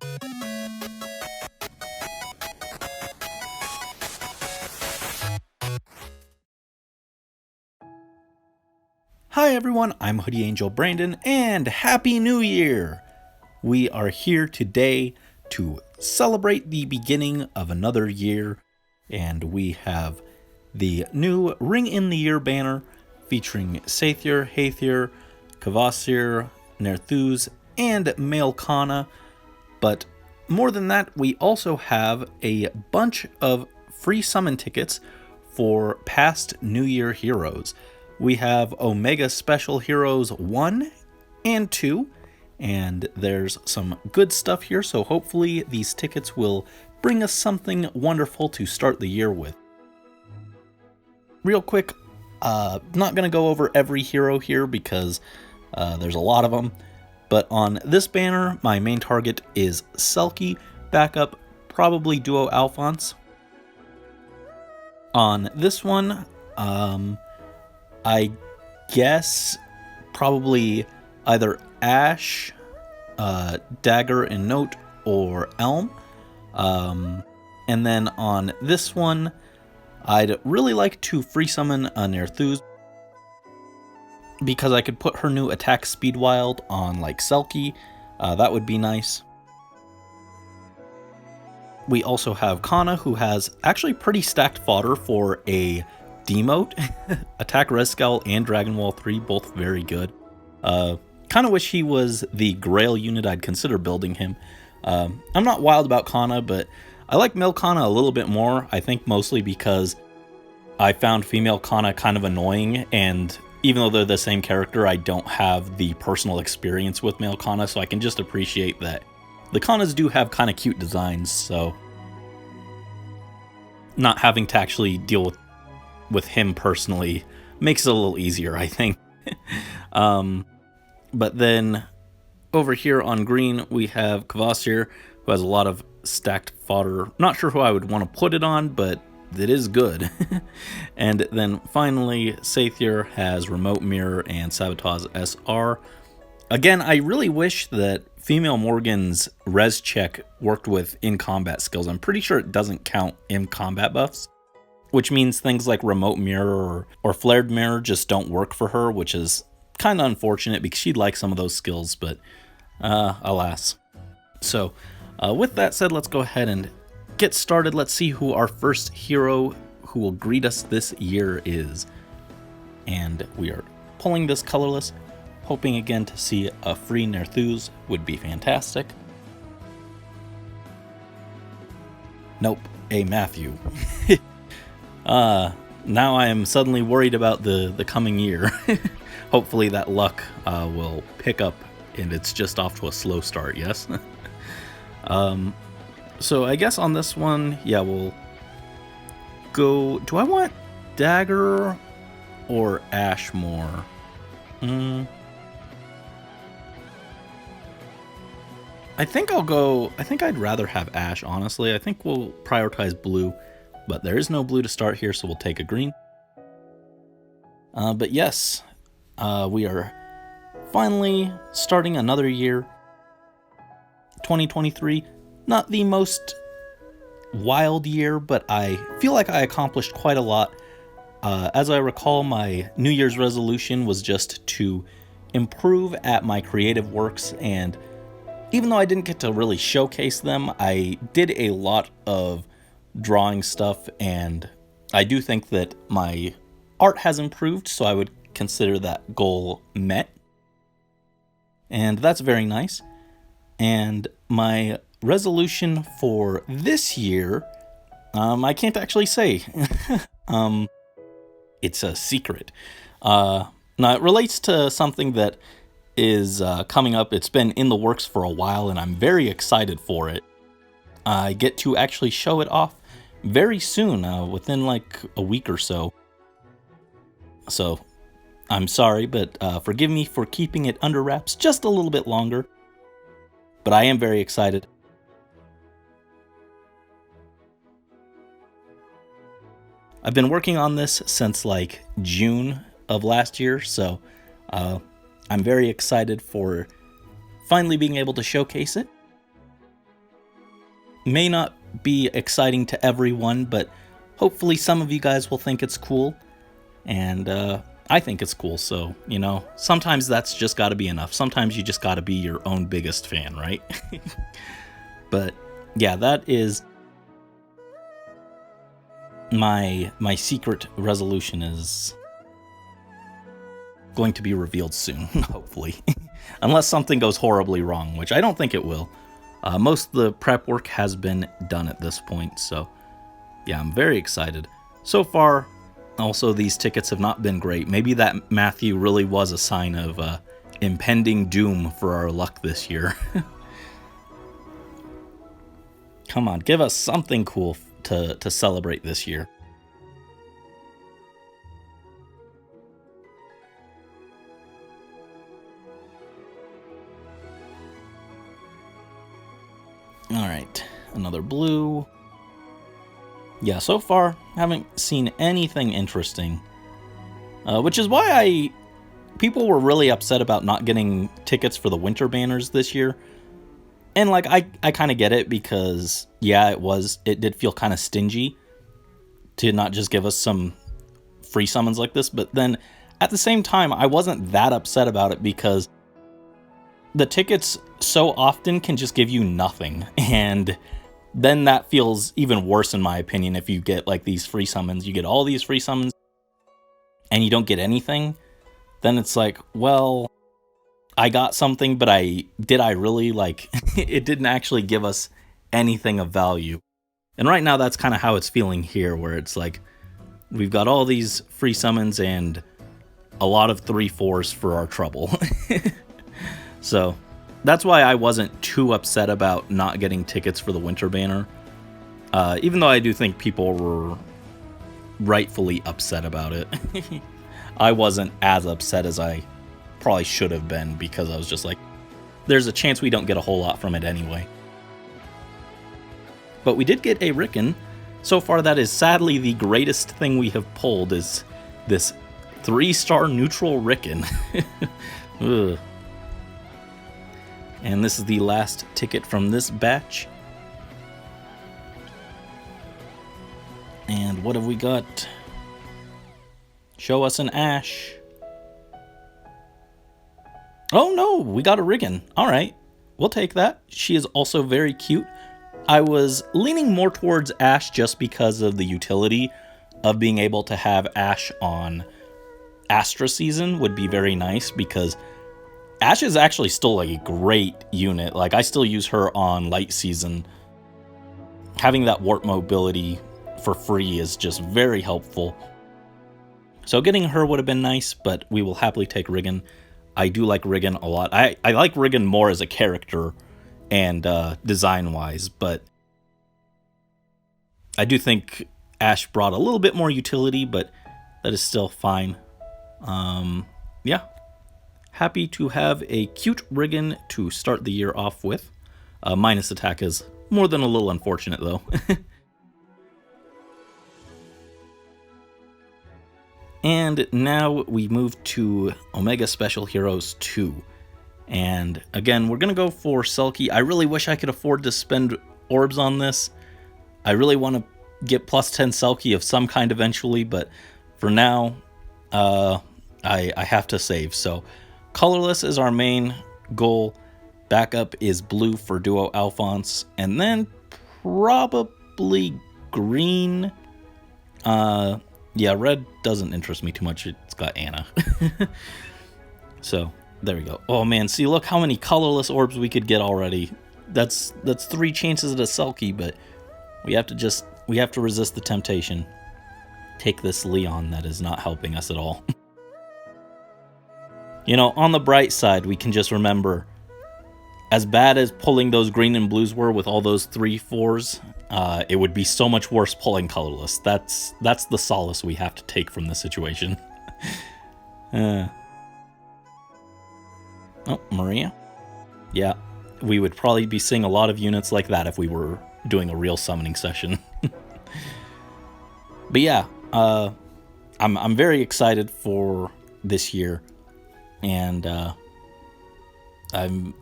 Hi everyone, I'm Hoodie Angel Brandon, and Happy New Year! We are here today to celebrate the beginning of another year, and we have the new Ring in the Year banner featuring Saethyr, Haethyr, Kvasir, Nerthuz, and Maelkana. But more than that, we also have a bunch of free summon tickets for past New Year heroes. We have Omega Special Heroes 1 and 2, and there's some good stuff here, so hopefully these tickets will bring us something wonderful to start the year with. Real quick, not going to go over every hero here because there's a lot of them, but on this banner, my main target is Selkie, backup probably Duo Alphonse. On this one, I guess probably either Ash, Dagger and Note, or Elm. And then on this one, I'd really like to free summon a Nerthuz because I could put her new attack speed wild on like Selkie. That would be nice. We also have Kana, who has actually pretty stacked fodder for a demote. Attack Res Scowl and Dragon Wall 3, both very good. Kind of wish he was the Grail unit. I'd consider building him. I'm not wild about Kana, but I like male Kana a little bit more. I think mostly because I found female Kana kind of annoying, and even though they're the same character, I don't have the personal experience with male Kana, so I can just appreciate that the Kanas do have kind of cute designs, so not having to actually deal with him personally makes it a little easier, I think. But then over here on green, we have Kvasir, who has a lot of stacked fodder. Not sure who I would want to put it on, but it is good. And then finally, Saethyr has Remote Mirror and Sabotage SR. Again, I really wish that female Morgan's res check worked with in-combat skills. I'm pretty sure it doesn't count in combat buffs, which means things like Remote Mirror or Flared Mirror just don't work for her, which is kind of unfortunate because she'd like some of those skills, but alas. So with that said, let's go ahead and get started. Let's see who our first hero who will greet us this year is. And we are pulling this colorless, hoping again to see a free Nerthuz would be fantastic. Nope, a Matthew. Now I am suddenly worried about the coming year. Hopefully that luck will pick up and it's just off to a slow start, yes? So I guess on this one, yeah, we'll go... Do I want Dagger or Ash more? I think I'd rather have Ash, honestly. I think we'll prioritize blue, but there is no blue to start here, so we'll take a green. But yes, we are finally starting another year. 2023, not the most wild year, but I feel like I accomplished quite a lot. As I recall, my New Year's resolution was just to improve at my creative works, and even though I didn't get to really showcase them, I did a lot of drawing stuff, and I do think that my art has improved, so I would consider that goal met. And that's very nice. And my resolution for this year, I can't actually say. It's a secret. Now, it relates to something that is coming up. It's been in the works for a while, and I'm very excited for it. I get to actually show it off very soon, within like a week or so. So, I'm sorry, but forgive me for keeping it under wraps just a little bit longer. But I am very excited. I've been working on this since like June of last year, so I'm very excited for finally being able to showcase it. may not be exciting to everyone, but hopefully some of you guys will think it's cool. And I think it's cool, so, you know, sometimes that's just got to be enough. Sometimes you just got to be your own biggest fan, right? But yeah, that is my secret resolution is going to be revealed soon, hopefully. Unless something goes horribly wrong, which I don't think it will. Most of the prep work has been done at this point, so yeah, I'm very excited. So far, also, these tickets have not been great. Maybe that Matthew really was a sign of impending doom for our luck this year. Come on, give us something cool to celebrate this year. Alright, another blue. Yeah, so far, haven't seen anything interesting. Which is why people were really upset about not getting tickets for the winter banners this year. And, like, I kind of get it because, yeah, it did feel kind of stingy to not just give us some free summons like this. But then, at the same time, I wasn't that upset about it because the tickets so often can just give you nothing. And then that feels even worse, in my opinion, if you get, like, these free summons. You get all these free summons, and you don't get anything. Then it's like, well, I got something, but did I really, like, it didn't actually give us anything of value. And right now, that's kind of how it's feeling here, where it's like, we've got all these free summons and a lot of 3/4s for our trouble. So that's why I wasn't too upset about not getting tickets for the winter banner. Even though I do think people were rightfully upset about it. I wasn't as upset as I probably should have been because I was just like, there's a chance we don't get a whole lot from it anyway. But we did get a Rickon. So far, that is sadly the greatest thing we have pulled is this 3-star neutral Rickon. Ugh. And this is the last ticket from this batch. And what have we got? Show us an Ash. Oh no, we got a Rickon. Alright, we'll take that. She is also very cute. I was leaning more towards Ash just because of the utility of being able to have Ash on Astra season would be very nice because Ash is actually still a great unit. Like, I still use her on light season. Having that warp mobility for free is just very helpful. So getting her would have been nice, but we will happily take Rickon. I do like Rickon a lot. I like Rickon more as a character and design-wise, but I do think Ash brought a little bit more utility, but that is still fine. Yeah. Happy to have a cute Rickon to start the year off with. Minus attack is more than a little unfortunate, though. And now we move to Omega Special Heroes 2. And again, we're going to go for Selkie. I really wish I could afford to spend orbs on this. I really want to get plus 10 Selkie of some kind eventually, but for now, I have to save. So colorless is our main goal. Backup is blue for Duo Alphonse, and then probably green. Yeah, red doesn't interest me too much. It's got Anna. So there we go. Oh man, see, look how many colorless orbs we could get already. That's 3 chances at a Selkie, but we have to resist the temptation. Take this Leon that is not helping us at all. You know, on the bright side, we can just remember, as bad as pulling those green and blues were with all those 3/4s, it would be so much worse pulling colorless. That's the solace we have to take from this situation. Oh, Maria. Yeah, we would probably be seeing a lot of units like that if we were doing a real summoning session. But yeah, I'm very excited for this year, and I'm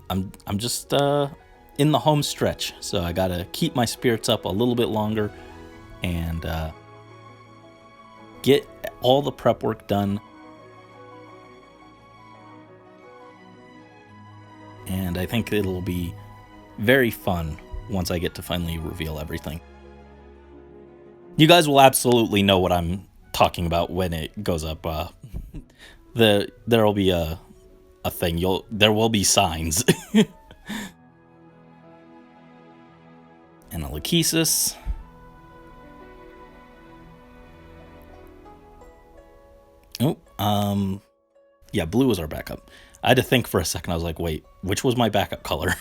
just in the home stretch, so I gotta keep my spirits up a little bit longer and get all the prep work done. And I think it'll be very fun once I get to finally reveal everything. You guys will absolutely know what I'm talking about when it goes up. There'll be a thing. There will be signs. And a Lachesis. Oh, yeah, blue was our backup. I had to think for a second. I was like, wait, which was my backup color?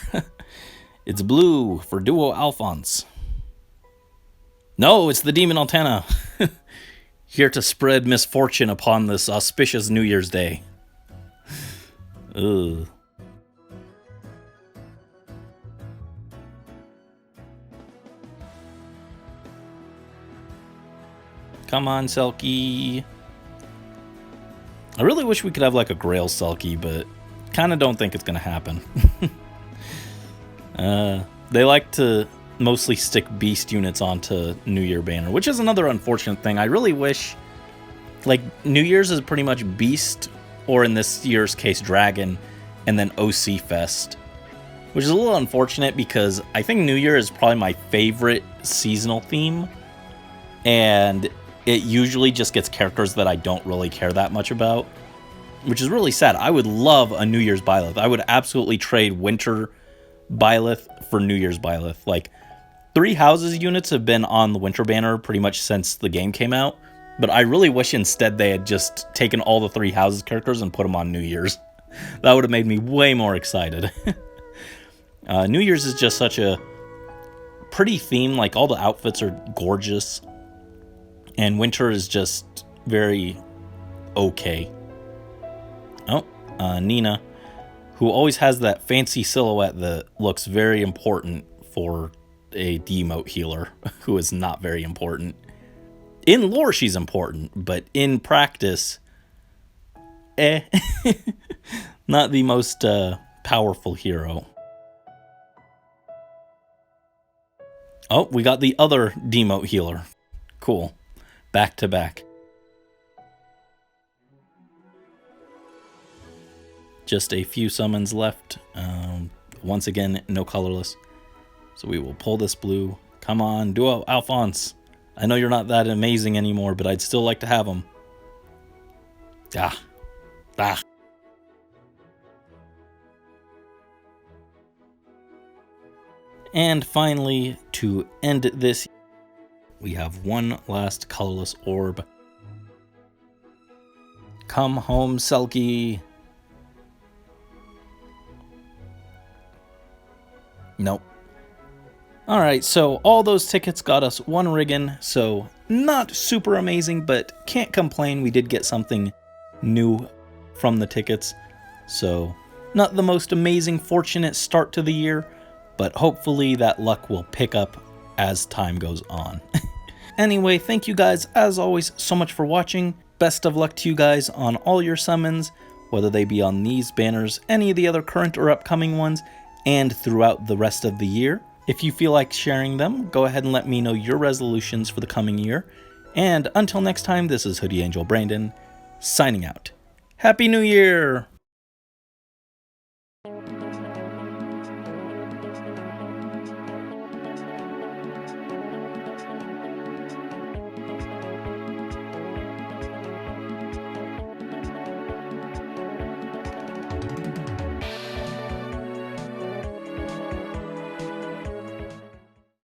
It's blue for Duo Alphonse. No, it's the Demon Altana. Here to spread misfortune upon this auspicious New Year's Day. Ugh. Come on, Selkie. I really wish we could have like a Grail Selkie, but kind of don't think it's going to happen. They like to mostly stick beast units onto New Year banner, which is another unfortunate thing. I really wish, like, New Year's is pretty much beast, or in this year's case, dragon, and then OC Fest, which is a little unfortunate because I think New Year is probably my favorite seasonal theme, and it usually just gets characters that I don't really care that much about, which is really sad. I would love a New Year's Byleth. I would absolutely trade Winter Byleth for New Year's Byleth. Like, 3 Houses units have been on the Winter banner pretty much since the game came out, but I really wish instead they had just taken all the 3 Houses characters and put them on New Year's. That would have made me way more excited. New Year's is just such a pretty theme. Like, all the outfits are gorgeous, and Winter is just very okay. Oh, Nina, who always has that fancy silhouette that looks very important for a demote healer who is not very important. In lore, she's important, but in practice, not the most powerful hero. Oh, we got the other demote healer. Cool. Back to back. Just a few summons left. Once again, no colorless. So we will pull this blue. Come on, Duo Alphonse. I know you're not that amazing anymore, but I'd still like to have him. Ah. And finally, to end this, we have one last colorless orb. Come home, Selkie. Nope. Alright, so all those tickets got us 1 Riggin, so not super amazing, but can't complain. We did get something new from the tickets, so not the most amazing, fortunate start to the year, but hopefully that luck will pick up as time goes on. Anyway, thank you guys, as always, so much for watching. Best of luck to you guys on all your summons, whether they be on these banners, any of the other current or upcoming ones, and throughout the rest of the year. If you feel like sharing them, go ahead and let me know your resolutions for the coming year. And until next time, this is Hoodie Angel Brandon, signing out. Happy New Year!